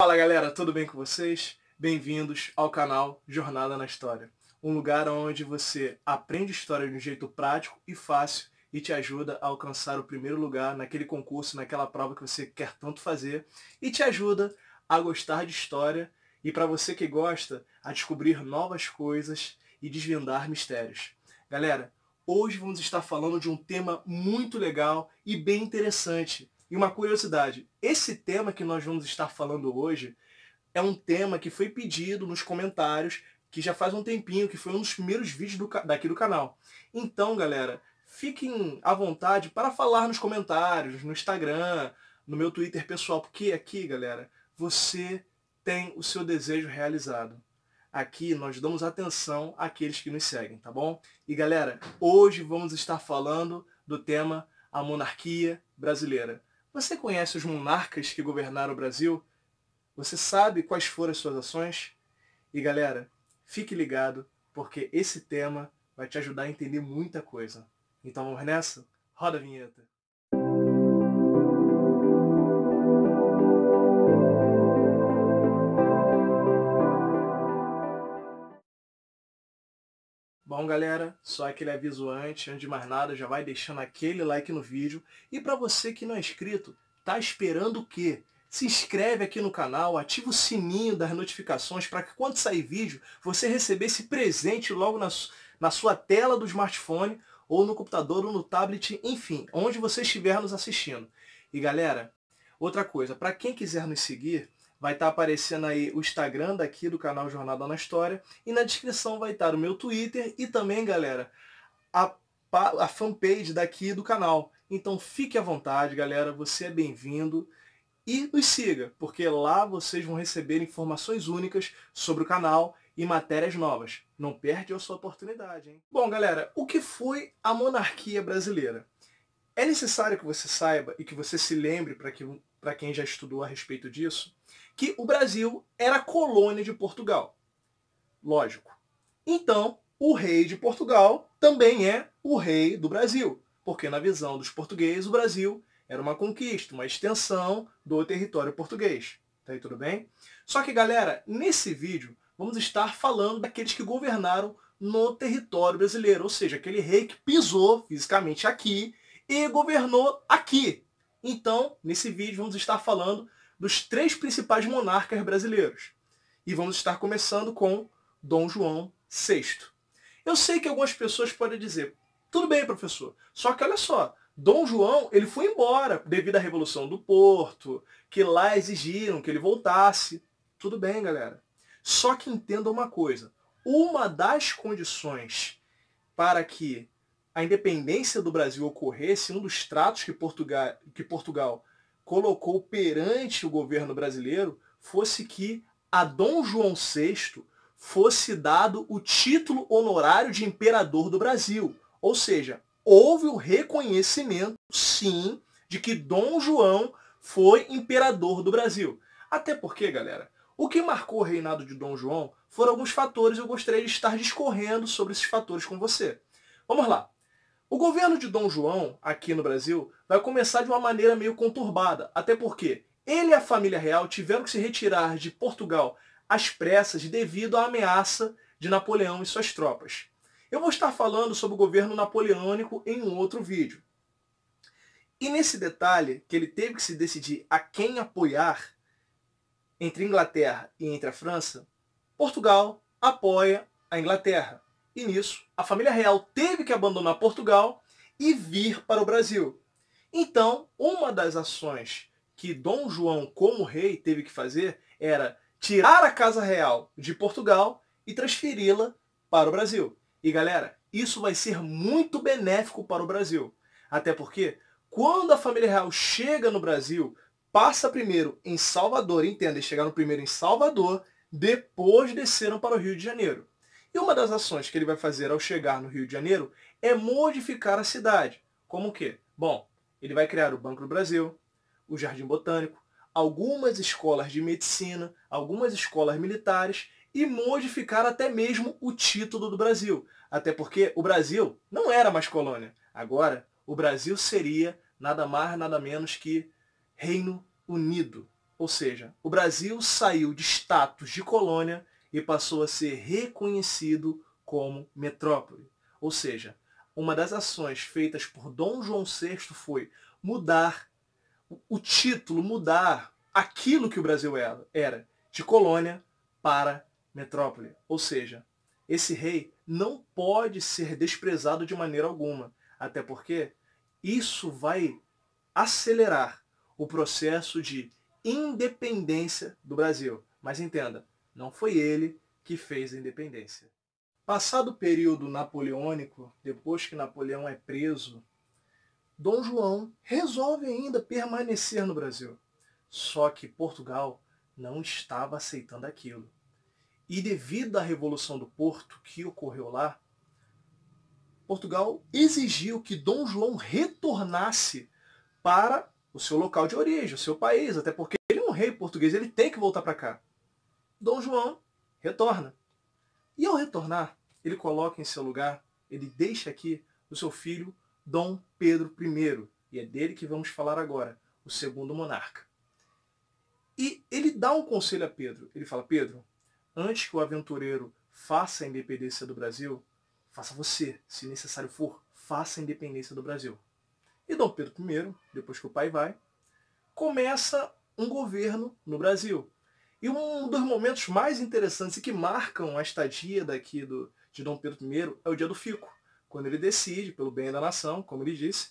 Fala galera, tudo bem com vocês? Bem-vindos ao canal Jornada na História. Um lugar onde você aprende história de um jeito prático e fácil e te ajuda a alcançar o primeiro lugar naquele concurso, naquela prova que você quer tanto fazer e te ajuda a gostar de história e, para você que gosta, a descobrir novas coisas e desvendar mistérios. Galera, hoje vamos estar falando de um tema muito legal e bem interessante. E uma curiosidade, esse tema que nós vamos estar falando hoje é um tema que foi pedido nos comentários, que já faz um tempinho, que foi um dos primeiros vídeos daqui do canal. Então, galera, fiquem à vontade para falar nos comentários, no Instagram, no meu Twitter pessoal, porque aqui, galera, você tem o seu desejo realizado. Aqui nós damos atenção àqueles que nos seguem, tá bom? E galera, hoje vamos estar falando do tema a monarquia brasileira. Você conhece os monarcas que governaram o Brasil? Você sabe quais foram as suas ações? E galera, fique ligado, porque esse tema vai te ajudar a entender muita coisa. Então vamos nessa? Roda a vinheta. Bom galera, só aquele aviso antes de mais nada, já vai deixando aquele like no vídeo. E para você que não é inscrito, tá esperando o quê? Se inscreve aqui no canal, ativa o sininho das notificações para que quando sair vídeo, você receber esse presente logo na sua tela do smartphone, ou no computador, ou no tablet, enfim, onde você estiver nos assistindo. E galera, outra coisa, para quem quiser nos seguir, vai estar aparecendo aí o Instagram daqui do canal Jornada na História, e na descrição vai estar o meu Twitter e também, galera, a fanpage daqui do canal. Então fique à vontade, galera, você é bem-vindo. E nos siga, porque lá vocês vão receber informações únicas sobre o canal e matérias novas. Não perde a sua oportunidade, hein? Bom, galera, o que foi a monarquia brasileira? É necessário que você saiba e que você se lembre, para quem já estudou a respeito disso, que o Brasil era colônia de Portugal. Lógico. Então, o rei de Portugal também é o rei do Brasil, porque na visão dos portugueses o Brasil era uma conquista, uma extensão do território português. Tá aí tudo bem? Só que, galera, nesse vídeo vamos estar falando daqueles que governaram no território brasileiro, ou seja, aquele rei que pisou fisicamente aqui e governou aqui. Então, nesse vídeo vamos estar falando dos 3 principais monarcas brasileiros. E vamos estar começando com Dom João VI. Eu sei que algumas pessoas podem dizer, tudo bem, professor, só que olha só, Dom João ele foi embora devido à Revolução do Porto, que lá exigiram que ele voltasse. Tudo bem, galera. Só que entenda uma coisa, uma das condições para que a independência do Brasil ocorresse, um dos tratos que Portugal colocou perante o governo brasileiro, fosse que a Dom João VI fosse dado o título honorário de imperador do Brasil. Ou seja, houve o reconhecimento, sim, de que Dom João foi imperador do Brasil. Até porque, galera, o que marcou o reinado de Dom João foram alguns fatores e eu gostaria de estar discorrendo sobre esses fatores com você. Vamos lá. O governo de Dom João, aqui no Brasil, vai começar de uma maneira meio conturbada, até porque ele e a família real tiveram que se retirar de Portugal às pressas devido à ameaça de Napoleão e suas tropas. Eu vou estar falando sobre o governo napoleônico em um outro vídeo. E nesse detalhe, que ele teve que se decidir a quem apoiar entre a Inglaterra e entre a França, Portugal apoia a Inglaterra. E nisso, a família real teve que abandonar Portugal e vir para o Brasil. Então, uma das ações que Dom João, como rei, teve que fazer era tirar a Casa Real de Portugal e transferi-la para o Brasil. E galera, isso vai ser muito benéfico para o Brasil. Até porque, quando a família real chega no Brasil, passa primeiro em Salvador, entenda, eles chegaram primeiro em Salvador, depois desceram para o Rio de Janeiro. E uma das ações que ele vai fazer ao chegar no Rio de Janeiro é modificar a cidade. Como o quê? Bom, ele vai criar o Banco do Brasil, o Jardim Botânico, algumas escolas de medicina, algumas escolas militares e modificar até mesmo o título do Brasil. Até porque o Brasil não era mais colônia. Agora, o Brasil seria nada mais, nada menos que Reino Unido. Ou seja, o Brasil saiu de status de colônia e passou a ser reconhecido como metrópole. Ou seja, uma das ações feitas por Dom João VI foi mudar o título, mudar aquilo que o Brasil era de colônia para metrópole. Ou seja, esse rei não pode ser desprezado de maneira alguma, até porque isso vai acelerar o processo de independência do Brasil. Mas entenda, não foi ele que fez a independência. Passado o período napoleônico, depois que Napoleão é preso, Dom João resolve ainda permanecer no Brasil. Só que Portugal não estava aceitando aquilo. E devido à Revolução do Porto que ocorreu lá, Portugal exigiu que Dom João retornasse para o seu local de origem, o seu país, até porque ele é um rei português, ele tem que voltar para cá. Dom João retorna. E ao retornar, ele coloca em seu lugar, ele deixa aqui o seu filho Dom Pedro I, e é dele que vamos falar agora, o segundo monarca. E ele dá um conselho a Pedro. Ele fala: Pedro, antes que o aventureiro faça a independência do Brasil, faça você, se necessário for, faça a independência do Brasil. E Dom Pedro I, depois que o pai vai, começa um governo no Brasil. E um dos momentos mais interessantes e que marcam a estadia daqui de Dom Pedro I é o dia do fico, quando ele decide, pelo bem da nação, como ele disse,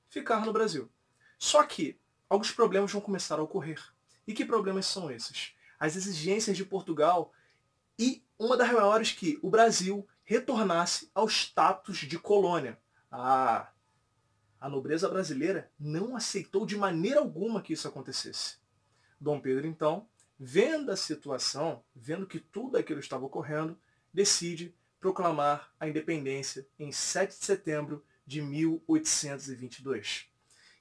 ficar no Brasil. Só que alguns problemas vão começar a ocorrer. E que problemas são esses? As exigências de Portugal e uma das maiores, que o Brasil retornasse ao status de colônia. A nobreza brasileira não aceitou de maneira alguma que isso acontecesse. Dom Pedro, então, vendo a situação, vendo que tudo aquilo estava ocorrendo, decide proclamar a independência em 7 de setembro de 1822.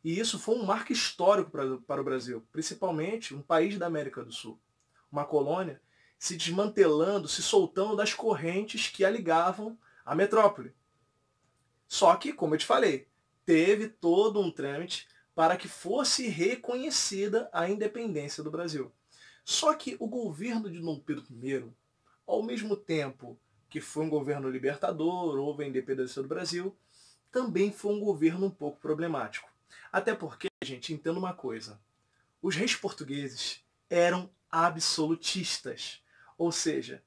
E isso foi um marco histórico para o Brasil, principalmente um país da América do Sul. Uma colônia se desmantelando, se soltando das correntes que a ligavam à metrópole. Só que, como eu te falei, teve todo um trâmite para que fosse reconhecida a independência do Brasil. Só que o governo de Dom Pedro I, ao mesmo tempo que foi um governo libertador, houve a independência do Brasil, também foi um governo um pouco problemático. Até porque, gente, entenda uma coisa, os reis portugueses eram absolutistas, ou seja,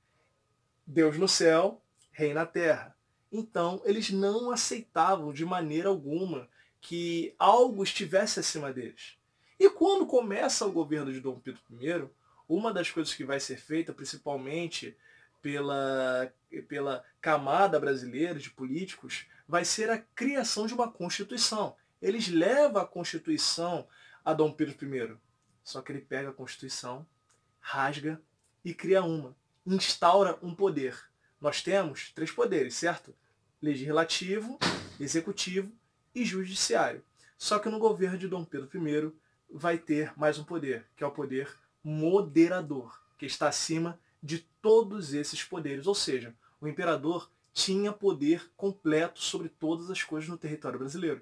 Deus no céu, rei na terra. Então, eles não aceitavam de maneira alguma que algo estivesse acima deles. E quando começa o governo de Dom Pedro I, uma das coisas que vai ser feita, principalmente pela camada brasileira de políticos, vai ser a criação de uma Constituição. Eles levam a Constituição a Dom Pedro I. Só que ele pega a Constituição, rasga e cria uma. Instaura um poder. Nós temos 3 poderes, certo? Legislativo, executivo e judiciário. Só que no governo de Dom Pedro I vai ter mais um poder, que é o poder moderador, que está acima de todos esses poderes. Ou seja, o imperador tinha poder completo sobre todas as coisas no território brasileiro.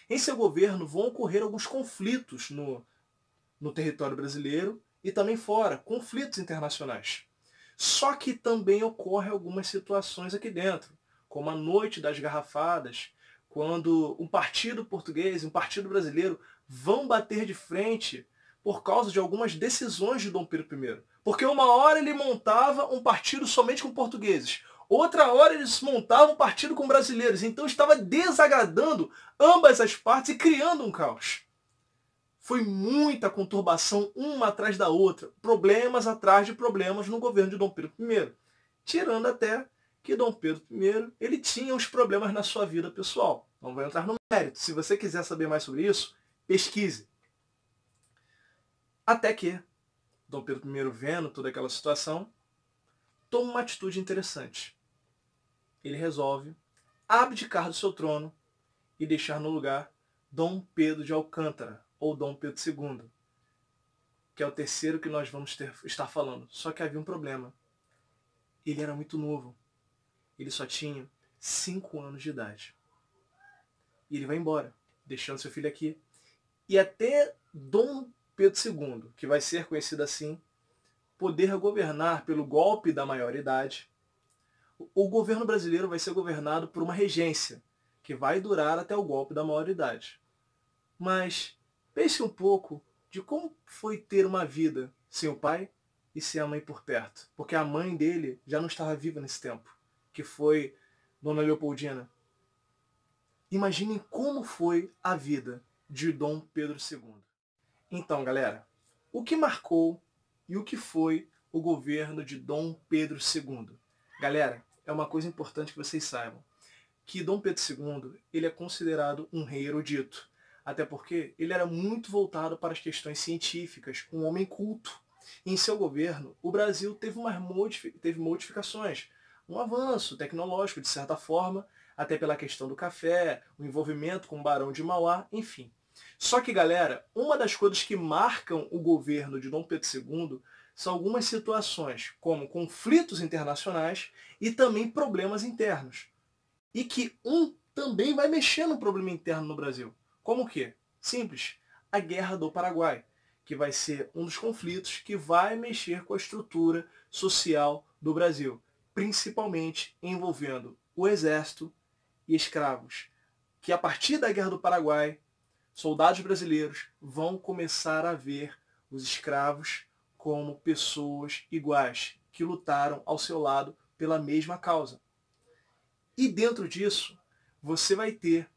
Em seu governo vão ocorrer alguns conflitos no território brasileiro e também fora, conflitos internacionais. Só que também ocorrem algumas situações aqui dentro, como a Noite das Garrafadas, quando um partido português e um partido brasileiro vão bater de frente por causa de algumas decisões de Dom Pedro I. Porque uma hora ele montava um partido somente com portugueses, outra hora eles montavam um partido com brasileiros, então estava desagradando ambas as partes e criando um caos. Foi muita conturbação uma atrás da outra, problemas atrás de problemas no governo de Dom Pedro I. Tirando até que Dom Pedro I ele tinha uns problemas na sua vida pessoal. Não vou entrar no mérito. Se você quiser saber mais sobre isso, pesquise. Até que Dom Pedro I, vendo toda aquela situação, toma uma atitude interessante. Ele resolve abdicar do seu trono e deixar no lugar Dom Pedro de Alcântara, ou Dom Pedro II, que é o terceiro que nós vamos estar falando. Só que havia um problema. Ele era muito novo. Ele só tinha 5 anos de idade. E ele vai embora, deixando seu filho aqui. E até Dom Pedro II, que vai ser conhecido assim, poder governar pelo golpe da maioridade, o governo brasileiro vai ser governado por uma regência, que vai durar até o golpe da maioridade. Mas pense um pouco de como foi ter uma vida sem o pai e sem a mãe por perto, porque a mãe dele já não estava viva nesse tempo, que foi Dona Leopoldina. Imaginem como foi a vida de Dom Pedro II. Então, galera, o que marcou e o que foi o governo de Dom Pedro II? Galera, é uma coisa importante que vocês saibam, que Dom Pedro II ele é considerado um rei erudito, até porque ele era muito voltado para as questões científicas, um homem culto. E em seu governo, o Brasil teve modificações, um avanço tecnológico, de certa forma, até pela questão do café, o envolvimento com o Barão de Mauá, enfim. Só que, galera, uma das coisas que marcam o governo de Dom Pedro II são algumas situações, como conflitos internacionais e também problemas internos. E que também vai mexer no problema interno no Brasil. Como o quê? Simples. A Guerra do Paraguai, que vai ser um dos conflitos que vai mexer com a estrutura social do Brasil, principalmente envolvendo o exército e escravos, que a partir da Guerra do Paraguai, soldados brasileiros vão começar a ver os escravos como pessoas iguais, que lutaram ao seu lado pela mesma causa. E dentro disso, você vai ter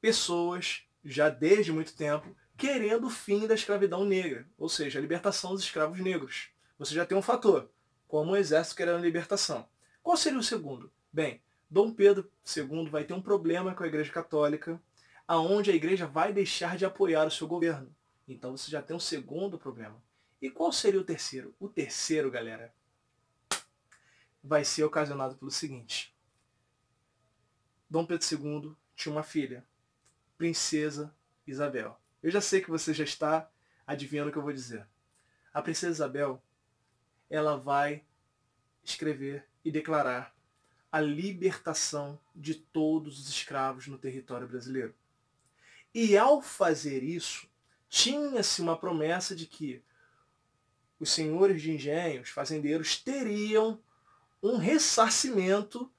pessoas, já desde muito tempo, querendo o fim da escravidão negra, ou seja, a libertação dos escravos negros. Você já tem um fator, como o exército querendo a libertação. Qual seria o segundo? Bem, Dom Pedro II vai ter um problema com a Igreja Católica, aonde a Igreja vai deixar de apoiar o seu governo. Então você já tem um segundo problema. E qual seria o terceiro? O terceiro, galera, vai ser ocasionado pelo seguinte. Dom Pedro II tinha uma filha, Princesa Isabel. Eu já sei que você já está adivinhando o que eu vou dizer. A Princesa Isabel, ela vai escrever e declarar a libertação de todos os escravos no território brasileiro. E ao fazer isso, tinha-se uma promessa de que os senhores de engenho, os fazendeiros, teriam um ressarcimento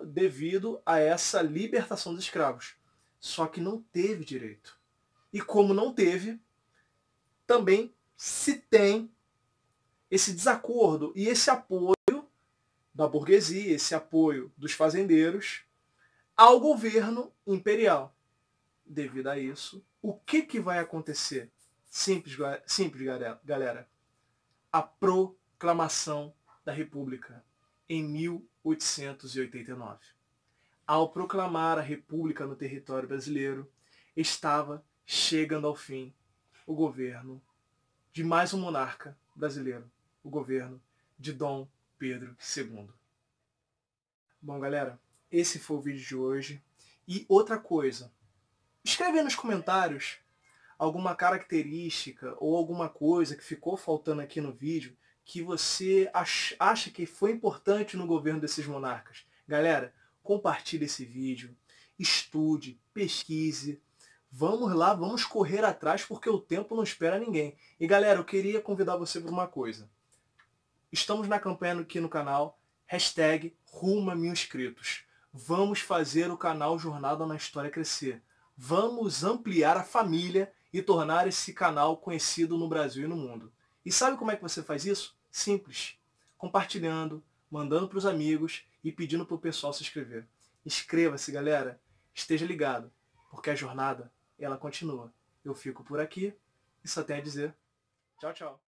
devido a essa libertação dos escravos. Só que não teve direito. E como não teve, também se tem esse desacordo e esse apoio da burguesia, esse apoio dos fazendeiros ao governo imperial. Devido a isso, o que vai acontecer? Simples, galera. A proclamação da República em 1889. Ao proclamar a República no território brasileiro, estava chegando ao fim o governo de mais um monarca brasileiro, o governo de Dom Pedro II. Bom, galera, esse foi o vídeo de hoje. E outra coisa, escreve aí nos comentários alguma característica ou alguma coisa que ficou faltando aqui no vídeo que você acha que foi importante no governo desses monarcas. Galera, compartilhe esse vídeo, estude, pesquise. Vamos lá, vamos correr atrás porque o tempo não espera ninguém. E galera, eu queria convidar você para uma coisa. Estamos na campanha aqui no canal, #Rumo a 1000 inscritos. Vamos fazer o canal Jornada na História crescer. Vamos ampliar a família e tornar esse canal conhecido no Brasil e no mundo. E sabe como é que você faz isso? Simples. Compartilhando, mandando para os amigos e pedindo para o pessoal se inscrever. Inscreva-se, galera. Esteja ligado, porque a jornada, ela continua. Eu fico por aqui e só tenho a dizer tchau, tchau.